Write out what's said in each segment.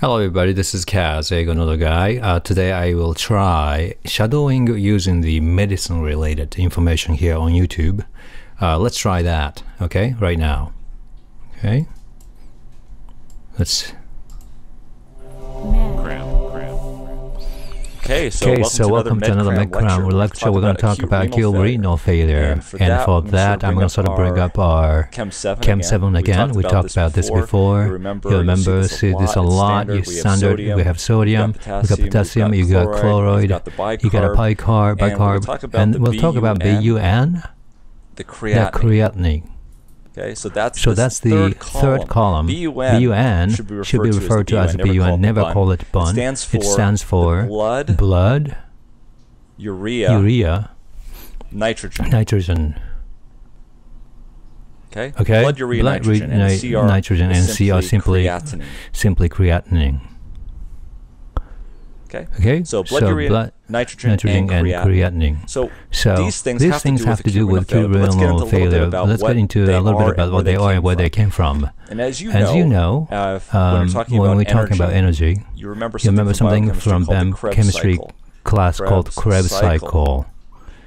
Hello everybody, this is Kaz, 英語の動画。Today I will try shadowing using the medicine related information here on YouTube. Let's try that, okay, right now. Okay. Let's... Okay, so welcome to another MedCram lecture. We're going to talk about acute renal failure. And for that, I'm going to sort of bring up our Chem 7 again. We talked about this before. You remember, see this a lot. You standard, we have sodium, we got potassium, you got chloride, you got a bicarb, and we'll talk about BUN, the creatinine. Okay, so that's the third column. BUN should be referred to as BUN. Never call it BUN. It stands for blood, urea, nitrogen. Okay. Blood, urea, nitrogen, and C are simply creatinine. Okay. So blood, urea, nitrogen, and creatinine. So these things have to do with acute renal failure. Let's get into a little bit about what they are and where they came from. And as you know, when we're talking about energy, you remember something from chemistry class called Krebs cycle.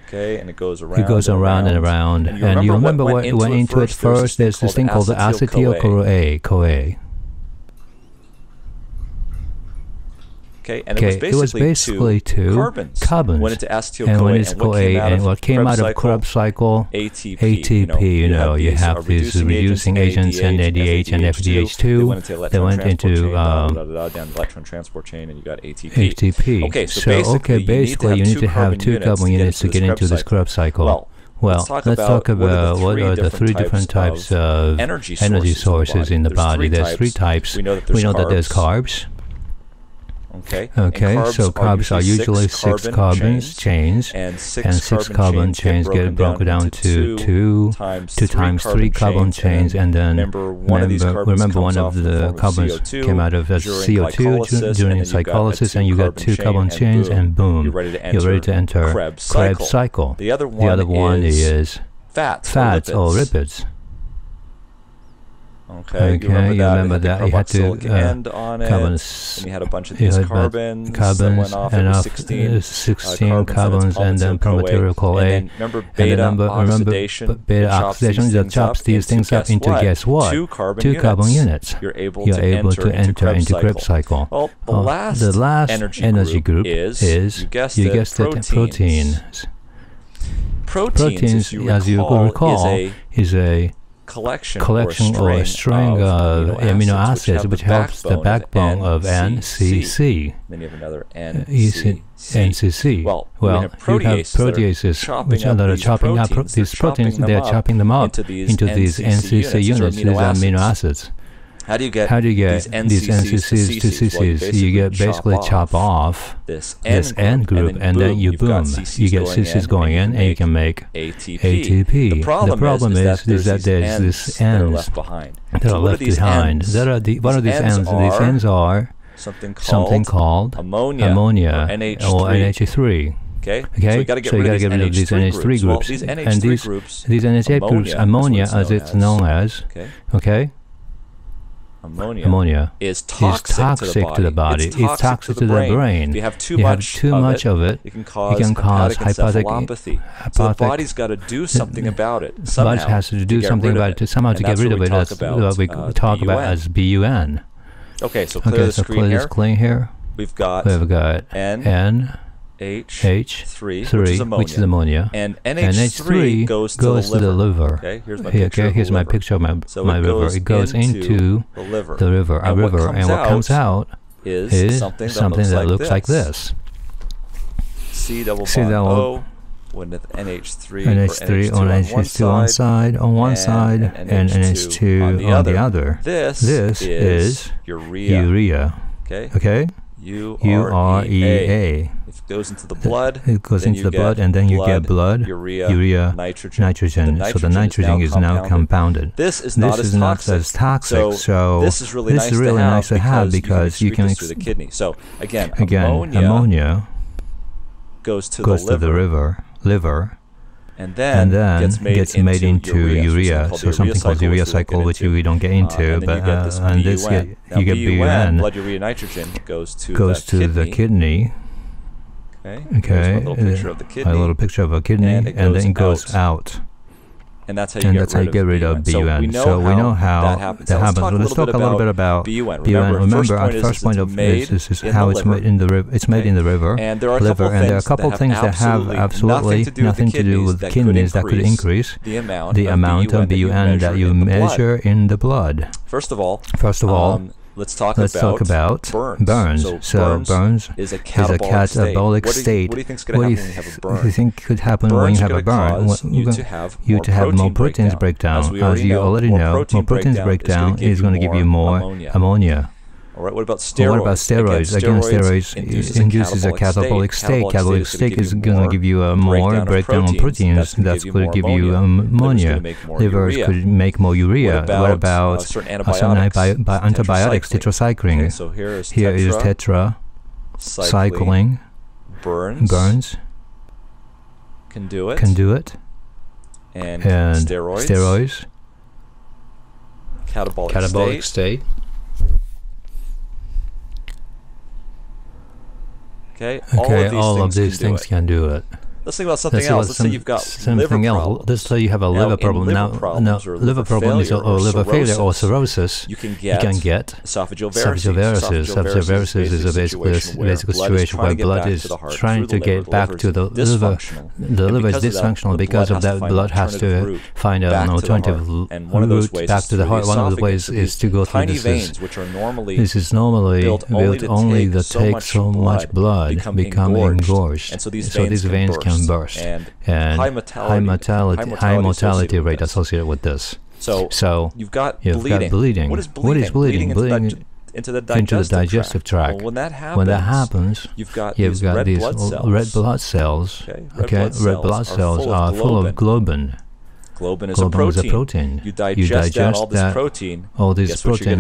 Okay, and it goes around and around. And you remember what went into it first? There's this thing called the acetyl-CoA. Okay, and it was basically two carbons went into acetyl-CoA, and what came out of Krebs cycle, ATP. You have these reducing agents, NADH and FDH2. They went into electron transport chain, and you got ATP. ATP. Okay, basically you need to have two carbon units to get into this Krebs cycle. Well, let's talk about what are the three different types of energy sources in the body. There's three types. We know that there's carbs. Okay, so carbs are usually 6 carbon chains, and 6 carbon chains get broken down to 2 times 3 carbon chains, and then remember one of the carbons came out of CO2 during cyclolysis, and you got 2 carbon chains, and boom, you're ready to enter Krebs cycle. The other one is fats or lipids. Okay, you remember that you had to carbons, and you had a bunch of these carbons that went off, and 16 carbons, and then pro-material called A. And remember beta oxidation that chops these things up into, guess what? 2 carbon units. You're able to enter into Krebs cycle. Well, the last energy group is, you guessed it, proteins. Proteins, as you recall, is a collection or a string of amino acids which helps the backbone of NCC. Then you have another NCC. Well, you have proteases which are chopping up these proteins. They are chopping them up into these NCC units, these amino acids. How do you get these NCCs to CCs? You get basically chop off this N group, and then you boom, you get CCs going in, and you can make ATP. The problem is that there's these N's that are left behind. What are these N's? These N's are something called ammonia or NH3. Okay, so you got to get rid of these NH3 groups. And these NH8 groups, ammonia as it's known as, ammonia is toxic to the body. It's toxic to the brain. If you have too much of it, it can cause hepatic encephalopathy. So the body's got to do something about it. The body has to do something about it somehow to get rid of it. That's what we talk about as BUN. Okay, so clear the screen here. We've got NH3, which is ammonia, and NH3 goes to the liver. Okay, here's my picture of my river. It goes into the river, and what comes out is something that looks like this. C-double-bond-O with NH3 on NH2 on one side, and NH2 on the other. This is urea. Okay. urea. It goes into the blood. It goes into the blood, and then you get blood, urea, nitrogen. So the nitrogen is now compounded. This is not as toxic. So this is really nice to have because you can through the kidney. So again, ammonia goes to the liver. liver. and then gets made into urea, so something called urea cycle, which we don't get into, but and this you get BUN, blood urea nitrogen, goes to the kidney. Okay, a little picture of the kidney, a little picture of a kidney, and then it goes out. And that's how you get rid of BUN. So we know how that happens. Let's talk a little bit about BUN. Remember, our first point of this is how it's made in the river. It's made in the river, and there are a couple of things that have absolutely nothing to do with kidneys that could increase the amount of BUN that you measure in the blood. First of all, let's talk about burns. So burns is a catabolic state. What do you think could happen when you have a burn? You to have more proteins breakdown. As you already know, more proteins breakdown is going to give you more ammonia. All right, what about steroids? Again, steroids induces a catabolic state. Catabolic state is going to give you more breakdown of proteins. That's going to give you ammonia. Livers could make more urea. What about certain antibiotics, tetracycline? Here is tetracycline. Burns can do it. And steroids. Catabolic state. Okay, all of these things can do it. Let's think about something else. Let's say you've got liver problems. Let's say you have a liver problem. Now, liver problem is or liver failure or cirrhosis. You can get esophageal varices. Esophageal varices is a basic situation where blood is trying to get back to the liver. The liver is dysfunctional because of that. Blood has to find an alternative route back to the heart. One of the ways is to go through this. This is normally built only to take so much blood become engorged. And so these veins can burst, and high mortality rate associated with this. So you've got bleeding. What is bleeding? Bleeding into the digestive tract. Well, when that happens, you've got these red blood cells. Red blood cells are full of globin. Globin is a protein. You digest all this protein. Guess what you're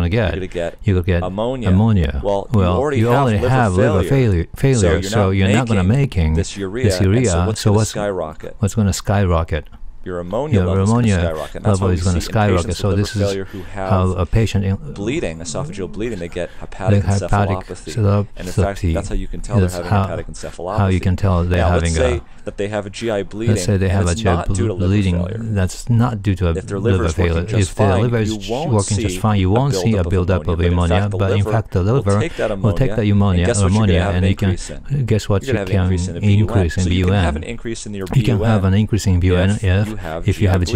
going to get? You're going to get ammonia. Well, you already have liver failure, so you're not going to make this urea. So what's going to skyrocket? Your ammonia level is going to skyrocket. So this is how a patient esophageal bleeding, they get hepatic encephalopathy. And in fact, that's how you can tell they're having hepatic encephalopathy. How you can tell they're having let's say that they have a GI bleeding. Let's say they have a GI bleeding. That's not due to a liver failure. If the liver is working just fine, you won't see a buildup of ammonia. But in fact, the liver will take that ammonia, and you can guess what you can increase in BUN. You can have an increase in BUN if you have a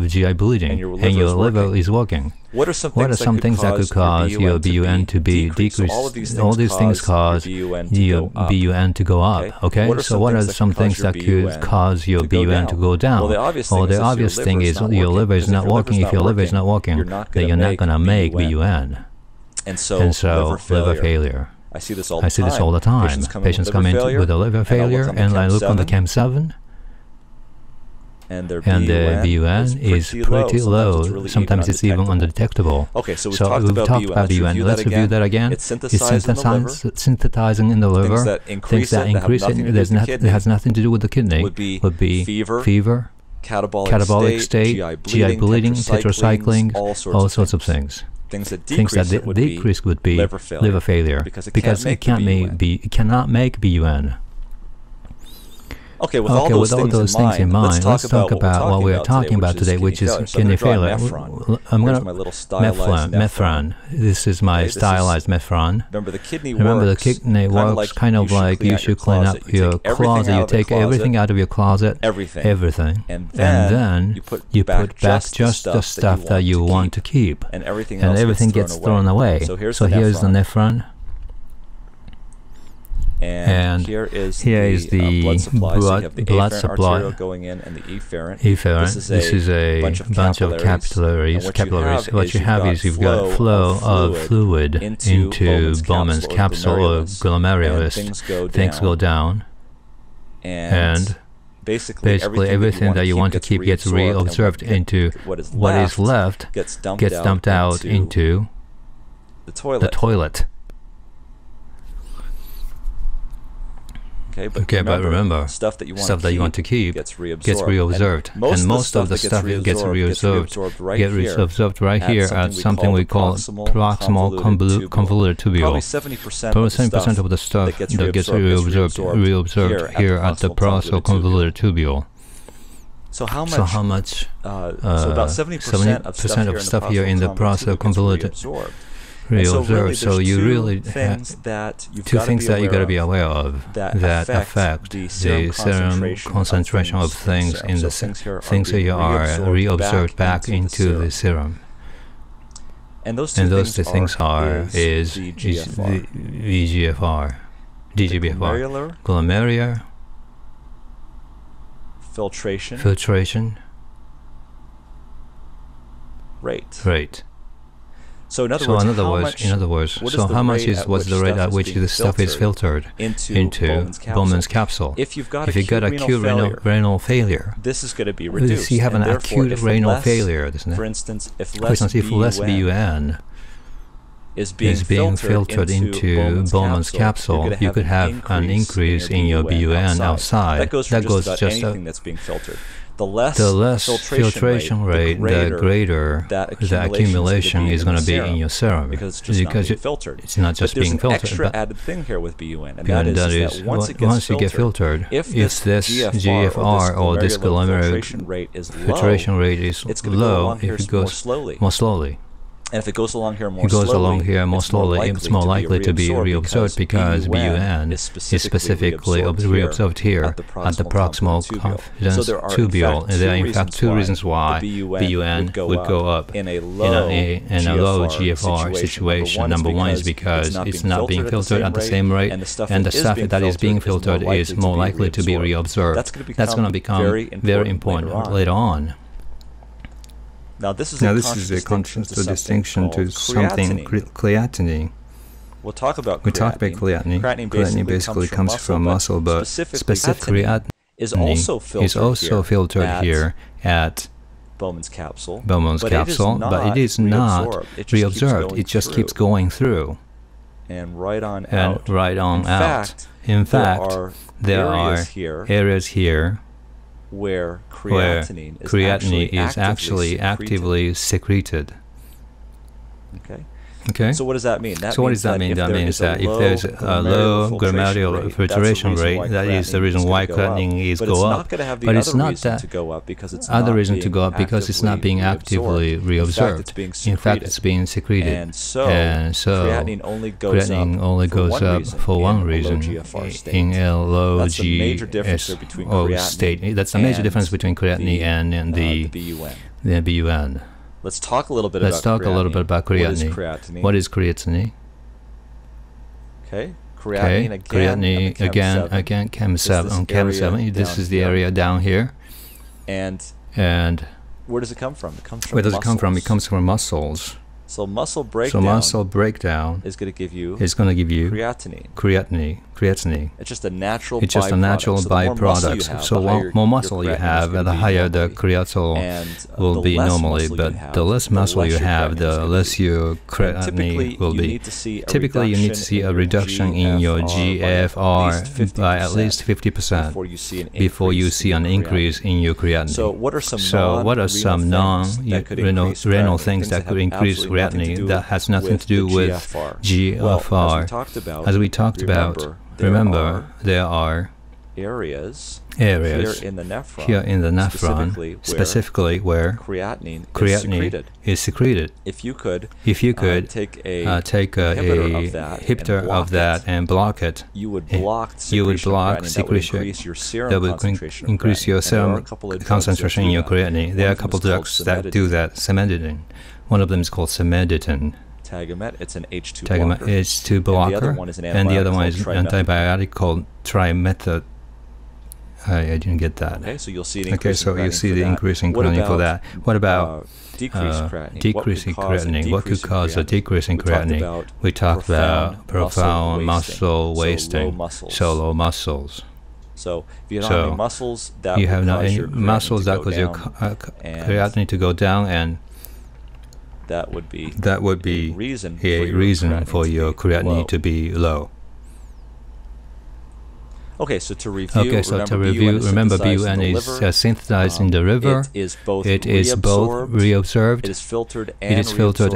GI bleeding and your liver is working. What are some things that could cause your BUN to be decreased? All these things cause your BUN to go up. Okay, so what are some things that could cause your BUN to go down? Well, the obvious thing is your liver is not working. If your liver is not working, then you're not going to make BUN. And so liver failure. I see this all the time. Patients come in with a liver failure, and I look on the CAM7. And their BUN is pretty low. Sometimes it's even undetectable. Okay, so we've talked about BUN. Let's review that again. It's synthesizing in the liver. Things that increase it. It has nothing to do with the kidney. Would be fever, catabolic state, GI bleeding, tetracycline, all sorts of things. Things that decrease would be liver failure because it cannot make BUN. Okay, with all those things in mind, let's talk about what we are talking about today, which is kidney failure. I'm going to Mefran. This is my stylized Mefran. Remember, the kidney works kind of like you should clean up your closet. You take everything out of your closet, everything, and then you put back just the stuff that you want to keep, and everything gets thrown away. So here's the Nephron. And here is the blood supply going in, and the efferent. This is a bunch of capillaries. What you have is you've got flow of fluid into Bowman's capsule or glomerulus. Things go down, and basically everything that you want to keep gets reabsorbed into what is left gets dumped out into the toilet. Okay, but remember, stuff that you want to keep gets reabsorbed. And most of the stuff gets reabsorbed right here at something we call proximal convoluted tubule. Probably 70% Probably 70% of the stuff that gets reabsorbed here at the proximal convoluted tubule. So how much? So about 70% of stuff here in the proximal convoluted reabsorbed. So you really have two things that you got to be aware of that affect the serum concentration of things in the things here are reabsorbed back into the serum. And those two things are VGFR, DGFR, glomerular filtration rate. So in other words, how much was the rate at which the stuff is filtered into Bowman's capsule? If you've got acute renal failure, this is going to be reduced. You have an acute renal failure. For instance, if less BUN is being filtered into Bowman's capsule, you could have an increase in your BUN outside. That goes just anything that's being filtered. The less filtration rate, the greater the accumulation is going to be in your serum, because it's not just being filtered. But there's an extra added thing here with BUN, and that is that once it gets filtered, if this GFR or this glomerular filtration rate is low, if it goes more slowly. And if it goes along here more slowly, it's more likely to be reabsorbed because BUN is specifically reabsorbed here at the proximal confidence tubule. And there are in fact two reasons why BUN would go up in a low GFR situation. Number one is because it's not being filtered at the same rate, and the stuff that is being filtered is more likely to be reabsorbed. That's going to become very important later on. Now this is a conscious distinction to something creatinine. We'll talk about creatinine. Creatinine basically comes from muscle, but specific creatinine is also filtered here at Bowman's capsule, but it is not reabsorbed. It just keeps going through and right on out. In fact, there are areas here where creatinine is actually actively secreted. Okay. So what does that mean? That means that if there's a low glomerular filtration rate, that is the reason why creatinine is go up. But it's not that other reason to go up because it's not being actively reabsorbed. In fact, it's being secreted. And so creatinine only goes up for one reason in a low GSO state. That's the major difference between creatinine and the BUN. Let's talk a little bit about creatinine. What is creatinine? Okay. Creatinine again Chem7. This is the area down here. And where does it come from? It comes from It comes from muscles. So muscle breakdown is going to give you creatinine. It's just a natural byproduct. So more muscle you have, the higher the creatinine will be normally. But the less muscle you have, the less your creatinine will be. Typically, you need to see a reduction in your GFR by at least 50% before you see an increase in your creatinine. So what are some non-renal things that could increase creatinine? That has nothing to do with GFR. As we talked about, remember, there are areas here in the nephron, specifically where creatinine is secreted. If you could take a inhibitor of that and block it, you would block secretion. That would increase your serum concentration in your creatinine. There are a couple of drugs that do that. Cimetidine. One of them is called cimetidine. Tagamet, it's an H2 blocker. And the other one is an antibiotic called trimethoxam. I didn't get that. Okay, so you'll see the increase in creatinine for that. What about decreasing creatinine? What could cause a decrease in creatinine? We talked about profound muscle wasting, so low muscles. So if you don't have any muscles, that cause your creatinine to go down, and that would be a reason for your creatinine to be low. Okay, so to review, remember BUN is synthesized in the river. It is both reabsorbed. It is filtered and reabsorbed,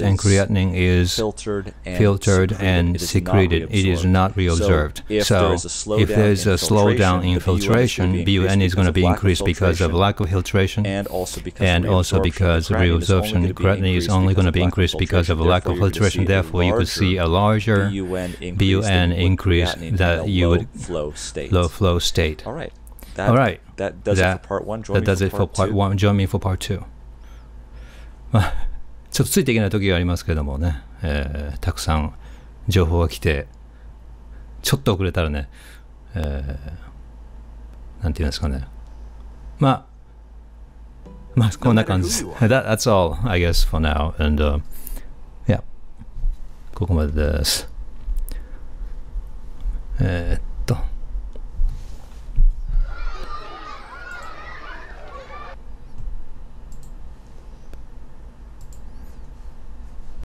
and creatinine is filtered and secreted. It is not reabsorbed. So if there is a slowdown in filtration, BUN is going to be increased because of lack of filtration, and also because reabsorption. Creatinine is only going to be increased because of a lack of filtration. Therefore, you could see a larger BUN increase that you would low flow state. All right. That does it for part 1. That does it for part 1. Join me for part 2. まあ、ちょっとついていけない時がありますけどもね、たくさん情報が来て、ちょっと遅れたらね、なんていうんですかね。まあ、こんな感じです。That's all, I guess, for now. And, yeah. ここまでです。